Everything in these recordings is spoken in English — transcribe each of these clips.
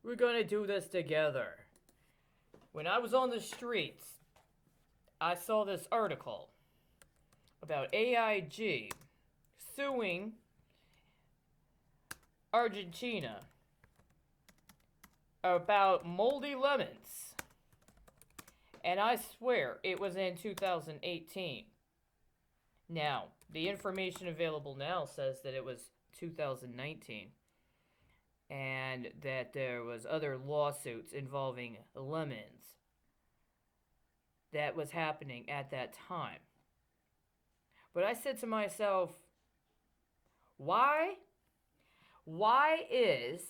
We're gonna do this together. When I was on the streets, I saw this article about AIG suing Argentina about moldy lemons. And I swear it was in 2018. Now, the information available now says that it was 2019 and that there was other lawsuits involving lemons that was happening at that time. But I said to myself, why? Why is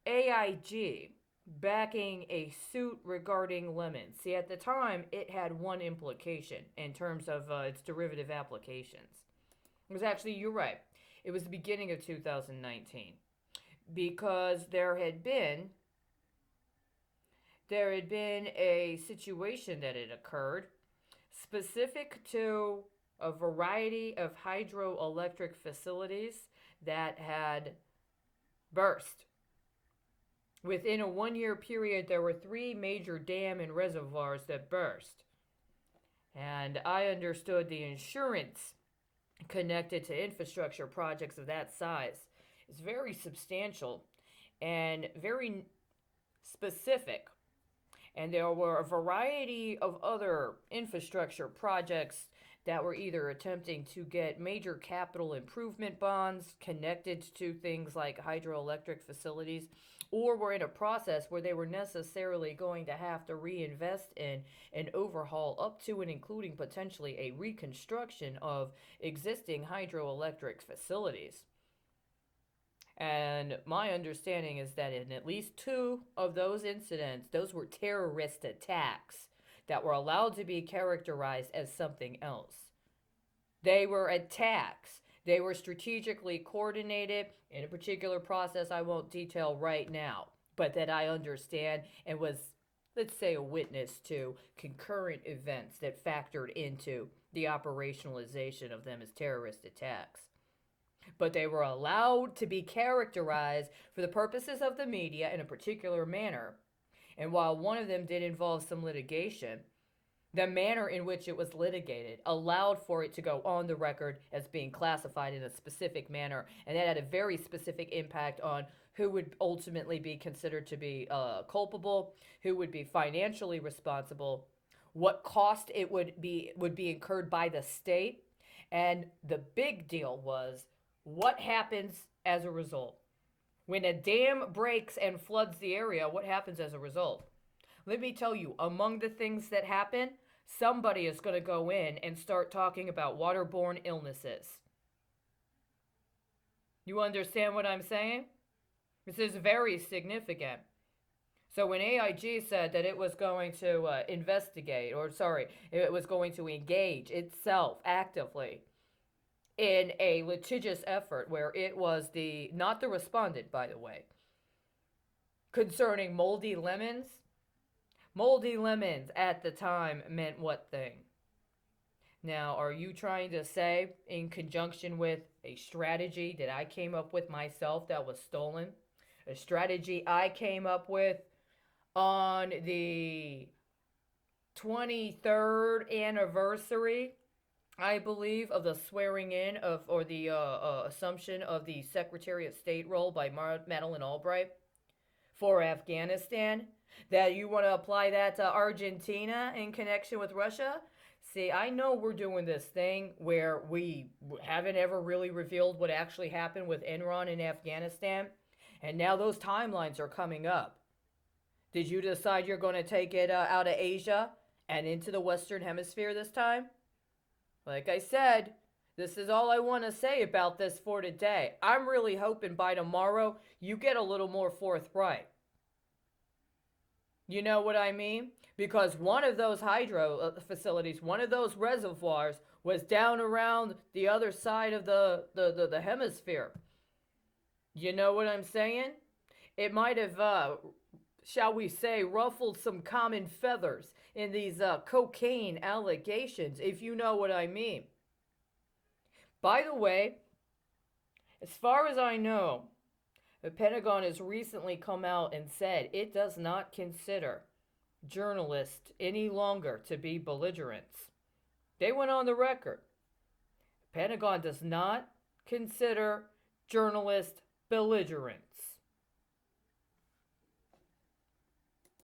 AIG backing a suit regarding lemons? See, at the time, it had one implication in terms of its derivative applications. It was actually, you're right, it was the beginning of 2019 because there had been a situation that had occurred specific to a variety of hydroelectric facilities that had burst. Within a 1 year period, there were 3 major dam and reservoirs that burst. And I understood the insurance connected to infrastructure projects of that size is very substantial and very specific. And there were a variety of other infrastructure projects that were either attempting to get major capital improvement bonds connected to things like hydroelectric facilities, or were in a process where they were necessarily going to have to reinvest in and overhaul up to and including potentially a reconstruction of existing hydroelectric facilities. And my understanding is that in at least 2 of those incidents, those were terrorist attacks that were allowed to be characterized as something else. They were attacks. They were strategically coordinated in a particular process I won't detail right now, but that I understand and was, let's say, a witness to concurrent events that factored into the operationalization of them as terrorist attacks. But they were allowed to be characterized for the purposes of the media in a particular manner. And while one of them did involve some litigation, the manner in which it was litigated allowed for it to go on the record as being classified in a specific manner, and that had a very specific impact on who would ultimately be considered to be culpable, who would be financially responsible, what cost it would be incurred by the state, and the big deal was what happens as a result. When a dam breaks and floods the area, what happens as a result? Let me tell you, among the things that happen, somebody is going to go in and start talking about waterborne illnesses. You understand what I'm saying? This is very significant. So when AIG said that it was going to it was going to engage itself actively in a litigious effort where it was not the respondent, by the way, concerning moldy lemons. Moldy lemons at the time meant what thing? Now, are you trying to say, in conjunction with a strategy that I came up with myself that was stolen? A strategy I came up with on the 23rd anniversary, I believe, of the swearing in of, or the assumption of the Secretary of State role by Madeleine Albright for Afghanistan, that you want to apply that to Argentina in connection with Russia? See, I know we're doing this thing where we haven't ever really revealed what actually happened with Enron in Afghanistan, and now those timelines are coming up. Did you decide you're going to take it out of Asia and into the Western Hemisphere this time? Like I said, this is all I want to say about this for today. I'm really hoping by tomorrow you get a little more forthright. You know what I mean? Because one of those hydro facilities, one of those reservoirs was down around the other side of the hemisphere. You know what I'm saying? It might have, shall we say, ruffled some common feathers in these cocaine allegations, if you know what I mean. By the way, as far as I know, The Pentagon has recently come out and said it does not consider journalists any longer to be belligerents. They went on the record. The Pentagon does not consider journalists belligerents.